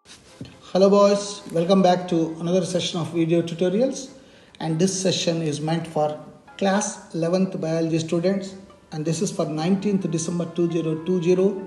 Hello boys, welcome back to another session of video tutorials, and this session is meant for class 11th biology students, and this is for 19th December 2020.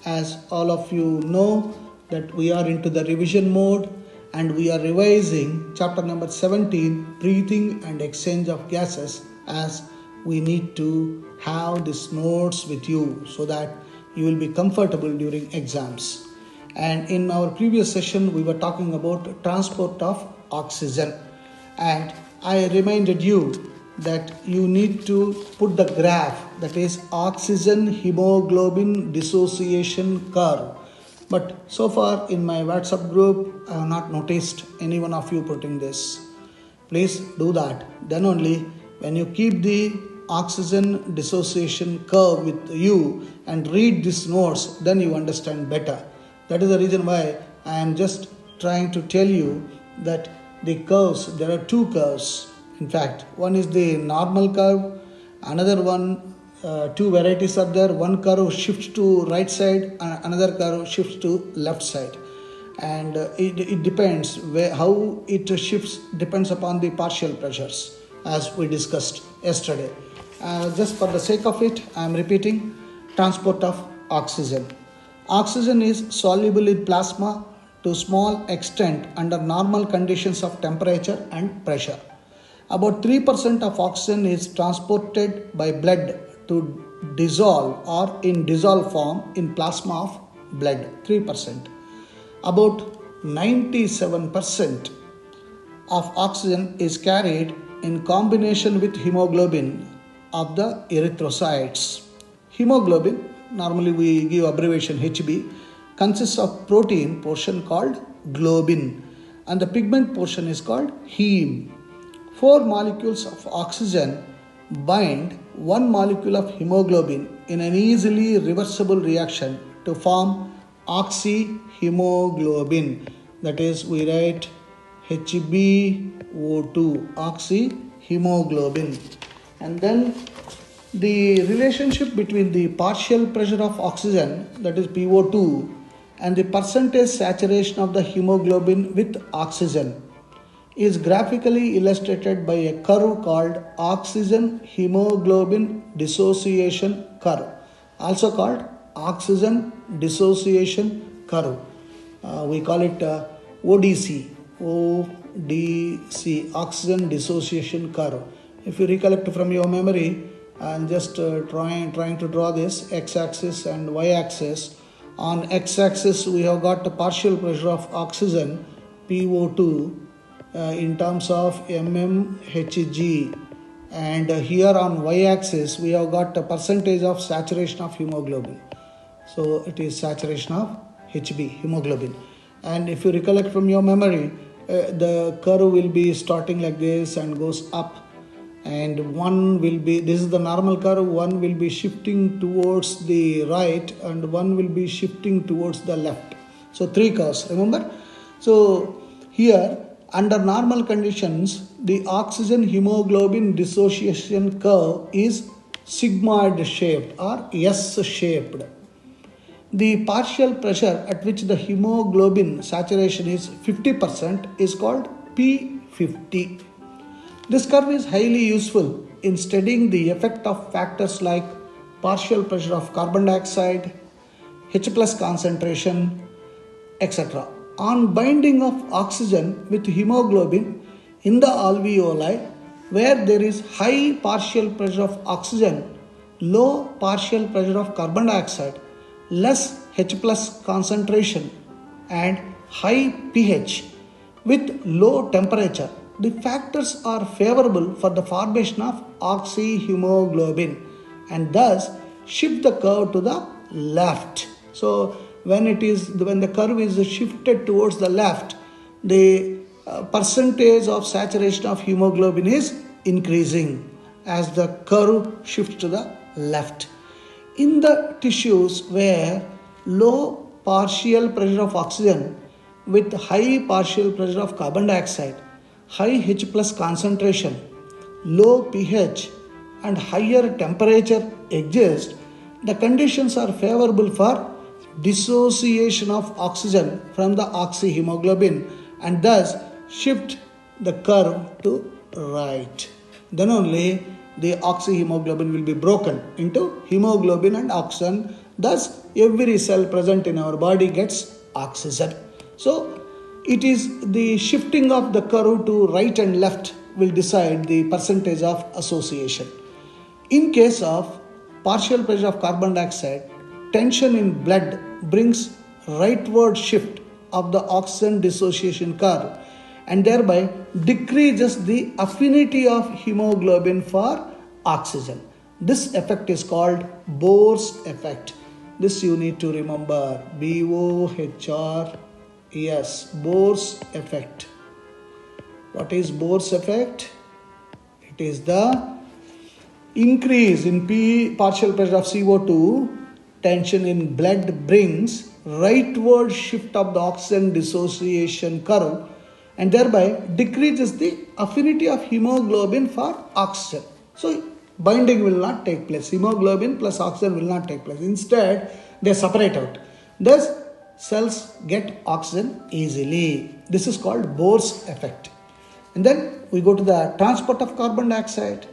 As all of you know that we are into the revision mode and we are revising chapter number 17, breathing and exchange of gases, as we need to have these notes with you so that you will be comfortable during exams. And in our previous session, we were talking about transport of oxygen. And I reminded you that you need to put the graph, that is oxygen hemoglobin dissociation curve. But so far in my WhatsApp group, I have not noticed any one of you putting this. Please do that. Then only when you keep the oxygen dissociation curve with you and read these notes, then you understand better. That is the reason why I am just trying to tell you that the curves, there are two curves. In fact, one is the normal curve, another one, two varieties are there. One curve shifts to right side, another curve shifts to left side. And it depends how it shifts depends upon the partial pressures, as we discussed yesterday. Just for the sake of it, I am repeating transport of oxygen. Oxygen is soluble in plasma to small extent under normal conditions of temperature and pressure. About 3% of oxygen is transported by blood to dissolve or in dissolved form in plasma of blood, 3%. About 97% of oxygen is carried in combination with hemoglobin of the erythrocytes. Hemoglobin, normally we give abbreviation HB, consists of protein portion called globin and the pigment portion is called heme. 4 molecules of oxygen bind 1 molecule of hemoglobin in an easily reversible reaction to form oxyhemoglobin. That is, we write HbO2, oxyhemoglobin. And then the relationship between the partial pressure of oxygen, that is PO2, and the percentage saturation of the hemoglobin with oxygen is graphically illustrated by a curve called oxygen hemoglobin dissociation curve, also called oxygen dissociation curve. We call it ODC, oxygen dissociation curve. If you recollect from your memory, I'm just trying to draw this x-axis and y-axis. On x-axis, we have got the partial pressure of oxygen, PO2, in terms of mmHg. And here on y-axis, we have got the percentage of saturation of hemoglobin. So it is saturation of Hb, hemoglobin. And if you recollect from your memory, the curve will be starting like this and goes up. And one will be, this is the normal curve, one will be shifting towards the right and one will be shifting towards the left. So 3 curves, remember? So here, under normal conditions, the oxygen hemoglobin dissociation curve is sigmoid shaped or S shaped. The partial pressure at which the hemoglobin saturation is 50% is called P50. This curve is highly useful in studying the effect of factors like partial pressure of carbon dioxide, H plus concentration, etc. on binding of oxygen with hemoglobin in the alveoli where there is high partial pressure of oxygen, low partial pressure of carbon dioxide, less H plus concentration and high pH with low temperature. The factors are favorable for the formation of oxyhemoglobin and thus shift the curve to the left. So when the curve is shifted towards the left, the percentage of saturation of hemoglobin is increasing as the curve shifts to the left. In the tissues where low partial pressure of oxygen with high partial pressure of carbon dioxide, high H plus concentration, low pH and higher temperature exist, the conditions are favorable for dissociation of oxygen from the oxyhemoglobin and thus shift the curve to right. Then only the oxyhemoglobin will be broken into hemoglobin and oxygen. Thus, every cell present in our body gets oxygen. So, it is the shifting of the curve to right and left will decide the percentage of association. In case of partial pressure of carbon dioxide, tension in blood brings rightward shift of the oxygen dissociation curve and thereby decreases the affinity of hemoglobin for oxygen. This effect is called Bohr's effect. This you need to remember. BOHRES, Bohr's effect. What is Bohr's effect? It is the increase in partial pressure of CO2, tension in blood brings rightward shift of the oxygen dissociation curve and thereby decreases the affinity of hemoglobin for oxygen. So binding will not take place. Hemoglobin plus oxygen will not take place. Instead, they separate out. Thus, cells get oxygen easily. This is called Bohr's effect. And then we go to the transport of carbon dioxide.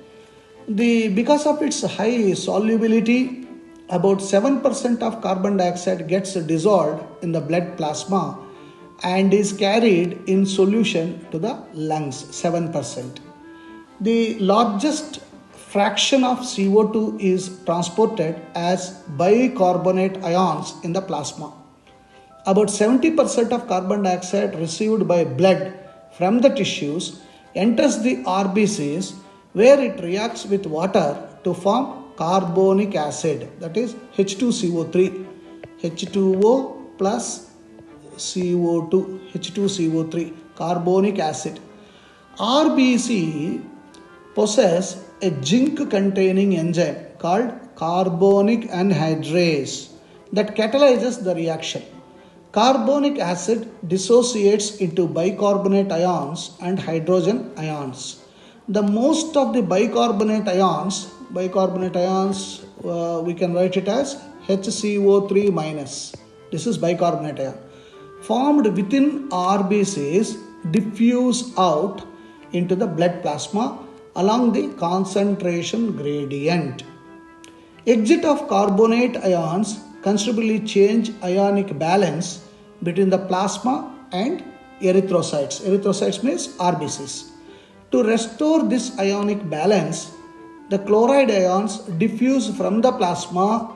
Because of its high solubility, about 7% of carbon dioxide gets dissolved in the blood plasma and is carried in solution to the lungs, 7%. The largest fraction of CO2 is transported as bicarbonate ions in the plasma. About 70% of carbon dioxide received by blood from the tissues enters the RBCs where it reacts with water to form carbonic acid, that is H2CO3, H2O plus CO2, H2CO3, carbonic acid. RBC possess a zinc containing enzyme called carbonic anhydrase that catalyzes the reaction. Carbonic acid dissociates into bicarbonate ions and hydrogen ions. The most of the bicarbonate ions, we can write it as HCO3 minus. This is bicarbonate ion. Formed within RBCs diffuse out into the blood plasma along the concentration gradient. Exit of carbonate ions considerably change ionic balance between the plasma and erythrocytes. Erythrocytes means RBCs. To restore this ionic balance, the chloride ions diffuse from the plasma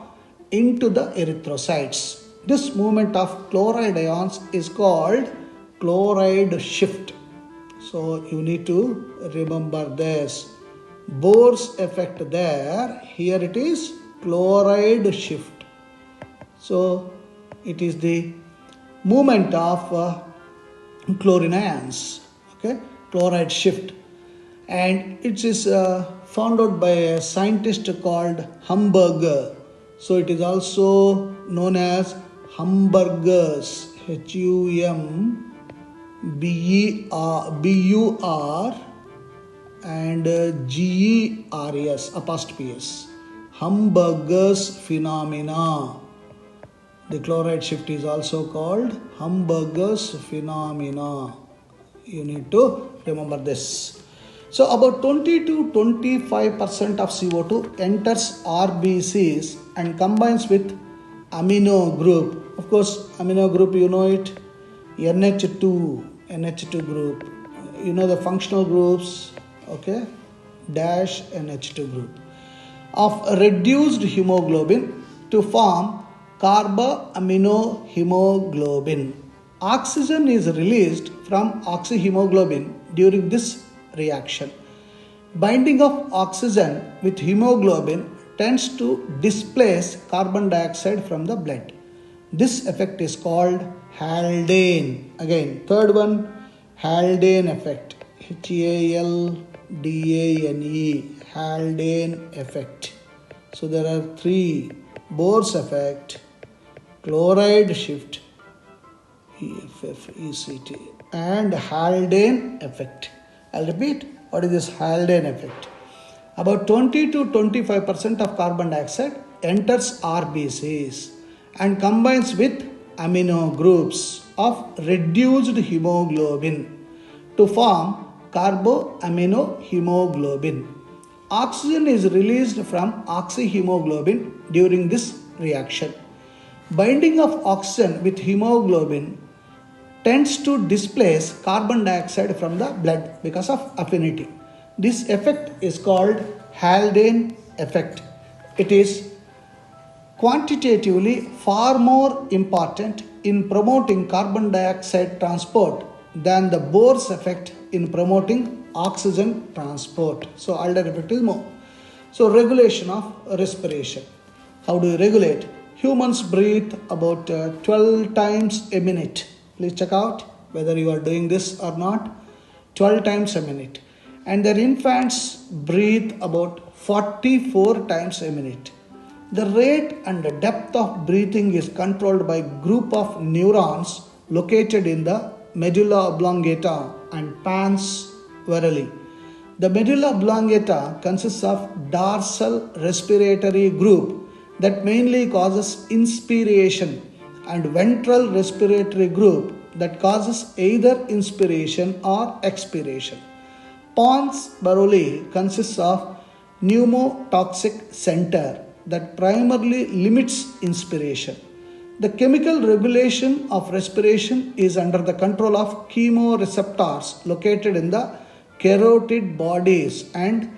into the erythrocytes. This movement of chloride ions is called chloride shift. So you need to remember this. Bohr's effect there, here it is chloride shift. So it is the movement of chlorine ions, chloride shift. And it is found out by a scientist called Hamburger. So it is also known as Hamburgers, HUMBUR and GERS apostrophe S. Hamburgers phenomena. The chloride shift is also called Hamburgers phenomena. You need to remember this. So about 20 to 25% of CO2 enters RBCs and combines with amino group. Of course, amino group, you know it, NH2 group. You know the functional groups, dash NH2 group. Of reduced hemoglobin to form carbaminohemoglobin. Oxygen is released from oxyhemoglobin during this reaction. Binding of oxygen with hemoglobin tends to displace carbon dioxide from the blood. This effect is called Haldane. Again, third one, Haldane effect. Haldane, Haldane effect. So there are three: Bohr's effect, chloride shift, EFFECT, and Haldane effect. I'll repeat, what is this Haldane effect? About 20 to 25% of carbon dioxide enters RBCs and combines with amino groups of reduced hemoglobin to form carboaminohemoglobin. Oxygen is released from oxyhemoglobin during this reaction. Binding of oxygen with hemoglobin tends to displace carbon dioxide from the blood because of affinity. This effect is called Haldane effect. It is quantitatively far more important in promoting carbon dioxide transport than the Bohr's effect in promoting oxygen transport. So Haldane effect is more. So regulation of respiration. How do you regulate? Humans breathe about 12 times a minute. Please check out whether you are doing this or not. 12 times a minute. And their infants breathe about 44 times a minute. The rate and the depth of breathing is controlled by a group of neurons located in the medulla oblongata and pons virali. The medulla oblongata consists of dorsal respiratory group that mainly causes inspiration and ventral respiratory group that causes either inspiration or expiration. Pons virali consists of pneumotoxic center that primarily limits inspiration. The chemical regulation of respiration is under the control of chemoreceptors located in the carotid bodies and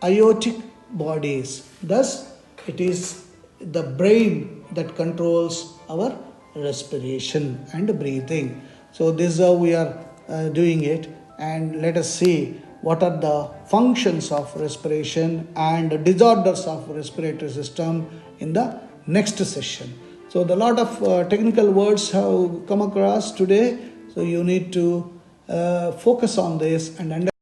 aortic bodies. Thus, it is the brain that controls our respiration and breathing. So this is how we are doing it, and let us see what are the functions of respiration and disorders of respiratory system in the next session. So the lot of technical words have come across today, so you need to focus on this and understand